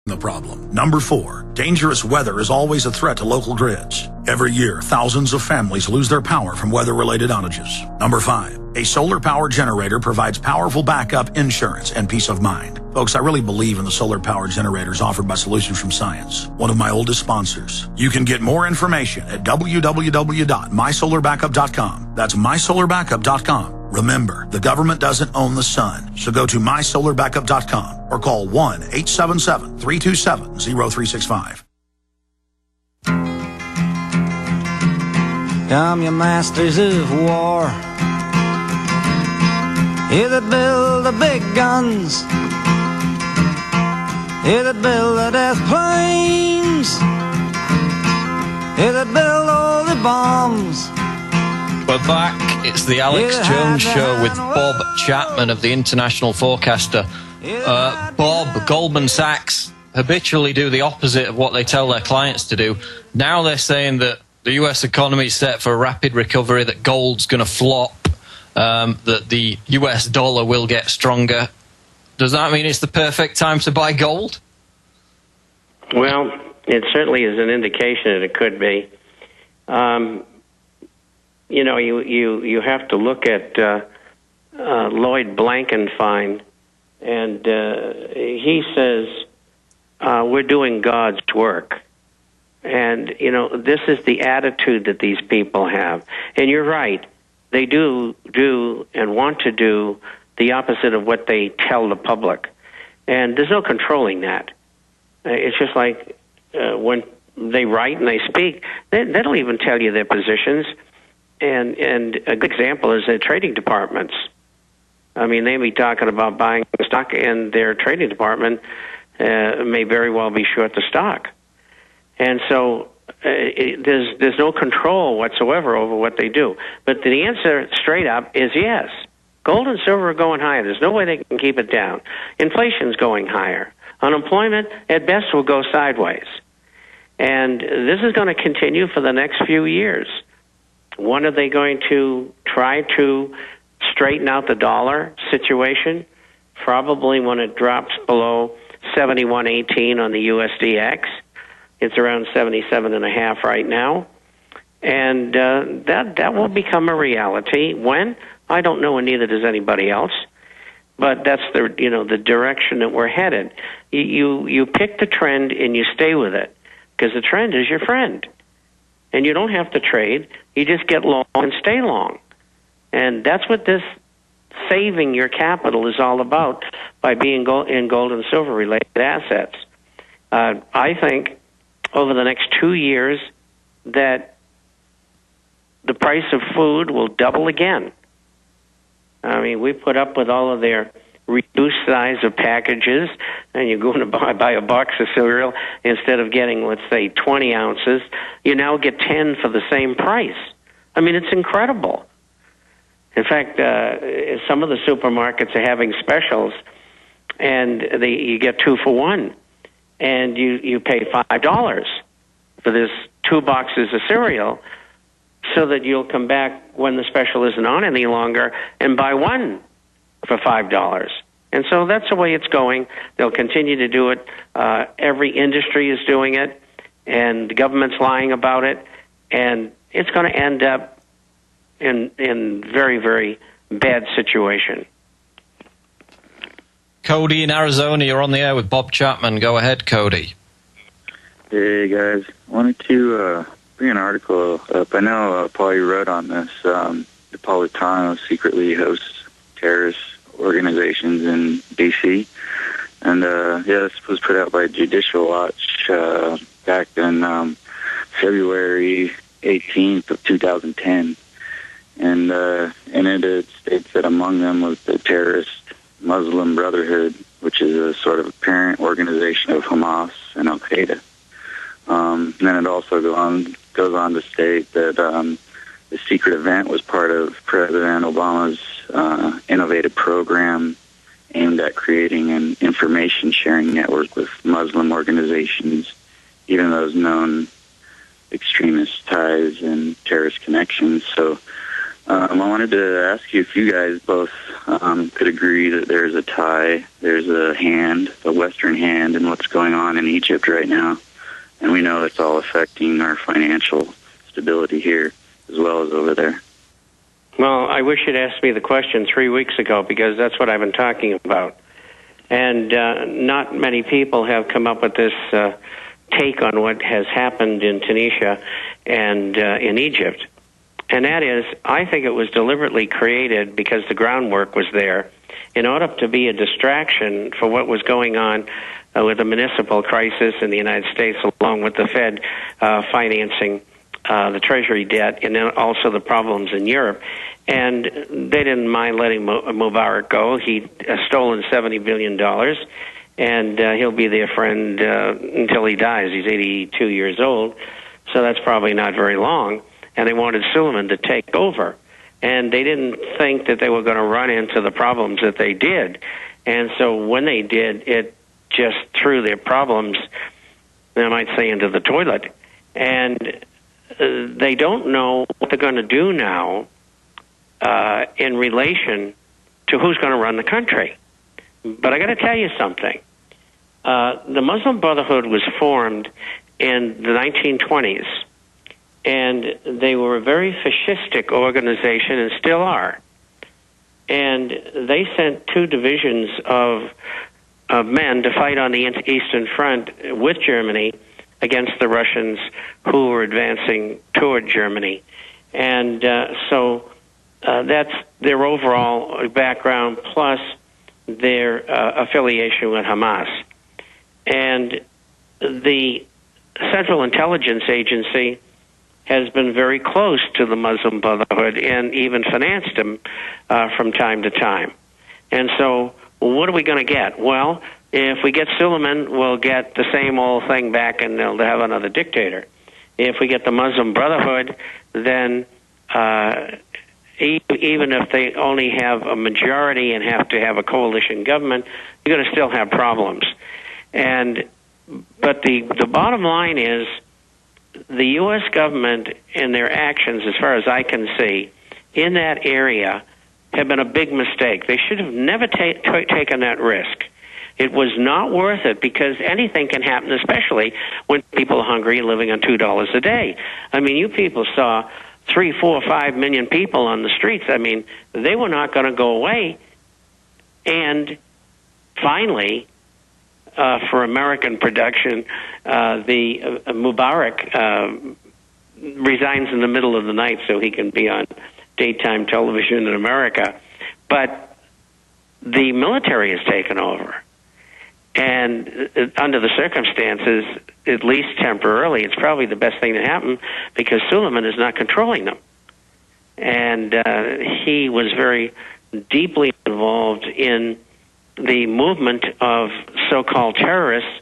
the problem. Number 4, dangerous weather is always a threat to local grids. Every year, thousands of families lose their power from weather-related outages. Number 5, a solar power generator provides powerful backup, insurance, and peace of mind. Folks, I really believe in the solar power generators offered by Solutions from Science, one of my oldest sponsors. You can get more information at www.mysolarbackup.com. That's mysolarbackup.com. Remember, the government doesn't own the sun, so go to mysolarbackup.com or call 1-877-327-0365. Come, you masters of war, you that build the big guns, you that build the death planes, you that build all the bombs. We're back. It's the Alex Jones Show with Bob Chapman of the International Forecaster. Bob, Goldman Sachs habitually do the opposite of what they tell their clients to do. Now they're saying that the US economy is set for a rapid recovery, that gold's going to flop, that the US dollar will get stronger. Does that mean it's the perfect time to buy gold? Well, it certainly is an indication that it could be. You know, you have to look at Lloyd Blankfein, and he says, we're doing God's work. And, you know, this is the attitude that these people have. And you're right. They do and want to do the opposite of what they tell the public. And there's no controlling that. It's just like when they write and they speak, they don't even tell you their positions. And a good example is their trading departments. I mean, they may be talking about buying stock, and their trading department may very well be short the stock. And so there's no control whatsoever over what they do. But the answer straight up is yes. Gold and silver are going higher. There's no way they can keep it down. Inflation's going higher. Unemployment, at best, will go sideways. And this is going to continue for the next few years. When are they going to try to straighten out the dollar situation? Probably when it drops below 71.18 on the USDX. It's around 77.5 right now. And that will become a reality. When? I don't know, and neither does anybody else. But that's the direction that we're headed. You pick the trend and you stay with it, because the trend is your friend. And you don't have to trade. You just get long and stay long. And that's what this saving your capital is all about, by being in gold and silver related assets. I think over the next 2 years that the price of food will double again. I mean, we put up with all of their reduced size of packages, and you're going to buy a box of cereal. Instead of getting, let's say, 20 ounces, you now get 10 for the same price. I mean, it's incredible. In fact, some of the supermarkets are having specials, and you get 2 for 1, and you pay $5 for this 2 boxes of cereal, so that you'll come back when the special isn't on any longer and buy 1 for $5. And so that's the way it's going. They'll continue to do it. Every industry is doing it, and the government's lying about it, and it's going to end up in very, very bad situation. Cody in Arizona, you're on the air with Bob Chapman. Go ahead, Cody. Hey, guys. Wanted to bring an article up. I know, Paul, you wrote on this. Napolitano secretly hosts terrorist organizations in D.C. And, this was put out by Judicial Watch back in February 18th of 2010. And in it states that among them was the terrorist Muslim Brotherhood, which is a sort of parent organization of Hamas and Al-Qaeda. And then it also goes on to state that the secret event was part of President Obama's innovative program aimed at creating an information-sharing network with Muslim organizations, even those known extremist ties and terrorist connections. So I wanted to ask you if you guys both could agree that there's a tie, there's a Western hand in what's going on in Egypt right now. And we know it's all affecting our financial stability here as well as over there. Well, I wish you'd asked me the question 3 weeks ago, because that's what I've been talking about. And not many people have come up with this take on what has happened in Tunisia and in Egypt. And that is, I think it was deliberately created because the groundwork was there in order to be a distraction for what was going on with the municipal crisis in the United States, along with the Fed financing the Treasury debt, and then also the problems in Europe. And they didn't mind letting Mubarak go. He stolen $70 billion, and he'll be their friend until he dies. He's 82 years old, so that's probably not very long. And they wanted Suleiman to take over. And they didn't think that they were going to run into the problems that they did. And so when they did, it just threw their problems, I might say, into the toilet. And they don't know what they're going to do now in relation to who's going to run the country. But I got to tell you something. The Muslim Brotherhood was formed in the 1920s, and they were a very fascistic organization and still are. And they sent 2 divisions of men to fight on the Eastern Front with Germany against the Russians who were advancing toward Germany. And so that's their overall background, plus their affiliation with Hamas. And the Central Intelligence Agency has been very close to the Muslim Brotherhood and even financed them from time to time. And so what are we going to get? Well, if we get Suleiman, we'll get the same old thing back, and they'll have another dictator. If we get the Muslim Brotherhood, then even if they only have a majority and have to have a coalition government, you're going to still have problems. But the bottom line is, the U.S. government and their actions, as far as I can see, in that area have been a big mistake. They should have never taken that risk. It was not worth it, because anything can happen, especially when people are hungry and living on $2 a day. I mean, you people saw 3, 4, 5 million people on the streets. I mean, they were not going to go away. And finally, for American production, the Mubarak resigns in the middle of the night so he can be on daytime television in America. But the military has taken over. And under the circumstances, at least temporarily, it's probably the best thing to happen, because Suleiman is not controlling them. And he was very deeply involved in the movement of so-called terrorists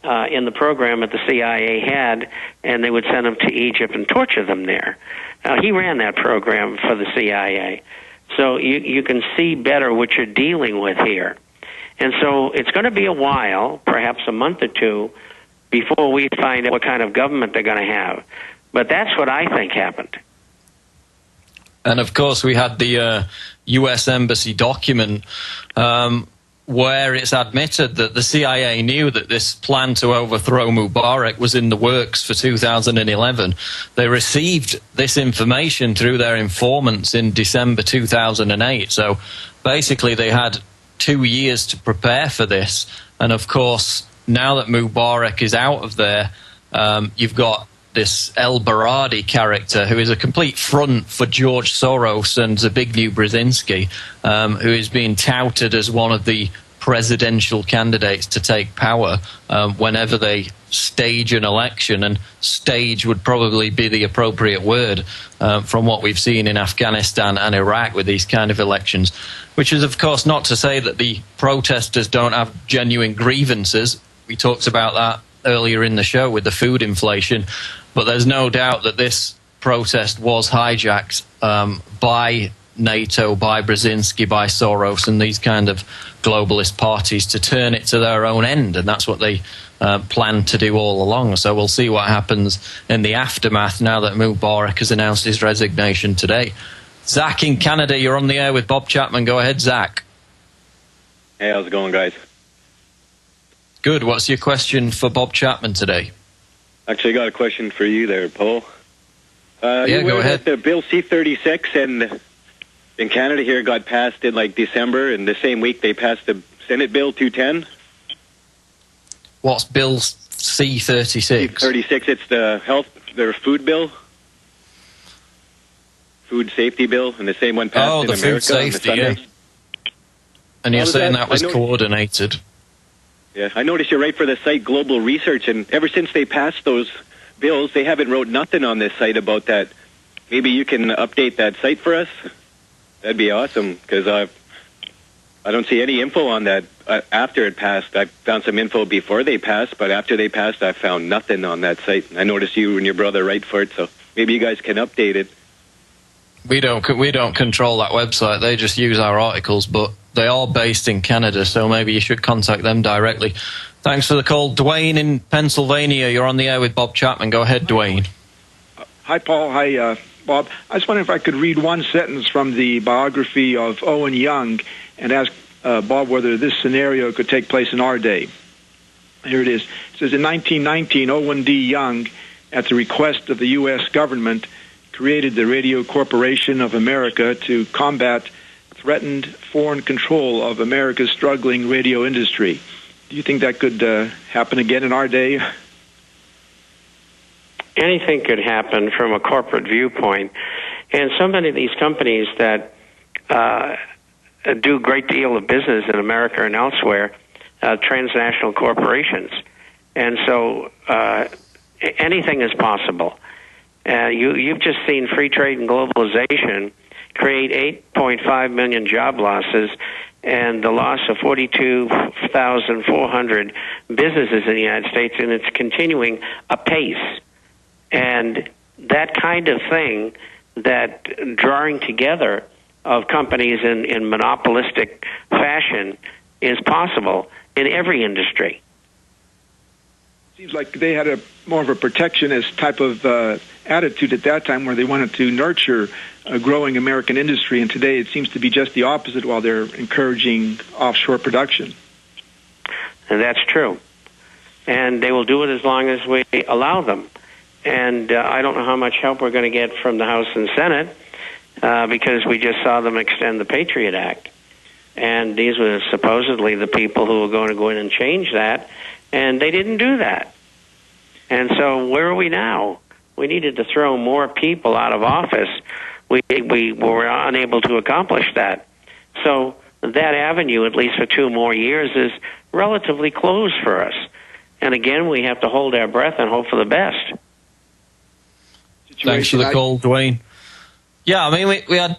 in the program that the CIA had, and they would send them to Egypt and torture them there. He ran that program for the CIA. So you can see better what you're dealing with here. And so it's going to be a while, perhaps a month or two, before we find out what kind of government they're going to have. But that's what I think happened. And of course, we had the U.S. Embassy document where it's admitted that the CIA knew that this plan to overthrow Mubarak was in the works for 2011. They received this information through their informants in December 2008. So basically, they had 2 years to prepare for this. And of course, now that Mubarak is out of there, you've got this El Baradi character, who is a complete front for George Soros and Zbigniew Brzezinski, who is being touted as one of the presidential candidates to take power whenever they stage an election. And stage would probably be the appropriate word from what we've seen in Afghanistan and Iraq with these kind of elections, which is, of course, not to say that the protesters don't have genuine grievances. We talked about that earlier in the show with the food inflation. But there's no doubt that this protest was hijacked by NATO, by Brzezinski, by Soros, and these kind of globalist parties to turn it to their own end. And that's what they planned to do all along. So we'll see what happens in the aftermath now that Mubarak has announced his resignation today. Zach in Canada, you're on the air with Bob Chapman. Go ahead, Zach. Hey, how's it going, guys? Good. What's your question for Bob Chapman today? Actually, I got a question for you there, Paul. Yeah, go ahead. The Bill C-36 and in Canada here got passed in like December, and the same week they passed the Senate Bill 210. What's Bill C-36? C-36, it's their food bill. Food safety bill, and the same one passed in America. Oh, the food safety, yeah. And you're saying that was coordinated? Yeah, I noticed you're right for the site Global Research, and ever since they passed those bills, they haven't wrote nothing on this site about that. Maybe you can update that site for us? That'd be awesome, because I don't see any info on that after it passed. I found some info before they passed, but after they passed, I found nothing on that site. I noticed you and your brother write for it, so maybe you guys can update it. We don't control that website. They just use our articles, but they are based in Canada, so maybe you should contact them directly. Thanks for the call. Dwayne in Pennsylvania, you're on the air with Bob Chapman. Go ahead, Dwayne. Hi, Paul. Hi, Bob. I was wondering if I could read one sentence from the biography of Owen Young and ask Bob whether this scenario could take place in our day. Here it is. It says, in 1919, Owen D. Young, at the request of the U.S. government, created the Radio Corporation of America to combat threatened foreign control of America's struggling radio industry. Do you think that could happen again in our day? Anything could happen from a corporate viewpoint. And so many of these companies that do a great deal of business in America and elsewhere, transnational corporations. And so anything is possible. You've just seen free trade and globalization create 8.5 million job losses and the loss of 42,400 businesses in the United States, and it's continuing apace. And that kind of thing, that drawing together of companies in monopolistic fashion, is possible in every industry. Seems like they had more of a protectionist type of attitude at that time, where they wanted to nurture a growing American industry, and today it seems to be just the opposite, while they're encouraging offshore production. And that's true. And they will do it as long as we allow them. And I don't know how much help we're going to get from the House and Senate, because we just saw them extend the Patriot Act. And these were supposedly the people who were going to go in and change that, and they didn't do that. And so where are we now? We needed to throw more people out of office. We were unable to accomplish that. So that avenue, at least for 2 more years, is relatively closed for us. And again, we have to hold our breath and hope for the best. Thanks for the call, Dwayne. Yeah, I mean, we had,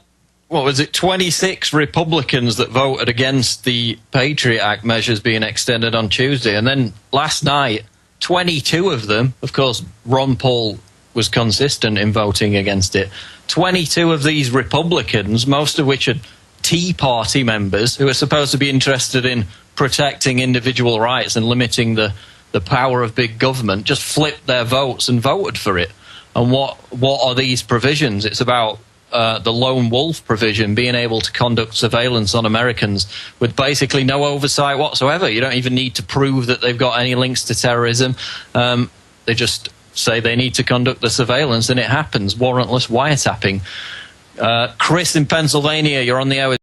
26 Republicans that voted against the Patriot Act measures being extended on Tuesday. And then last night, 22 of them, of course, Ron Paul was consistent in voting against it. 22 of these Republicans, most of which are Tea Party members who are supposed to be interested in protecting individual rights and limiting the power of big government, just flipped their votes and voted for it. And what are these provisions? It's about the lone wolf provision, being able to conduct surveillance on Americans with basically no oversight whatsoever. You don't even need to prove that they've got any links to terrorism. They just say they need to conduct the surveillance, and it happens. Warrantless wiretapping. Chris in Pennsylvania, you're on the air with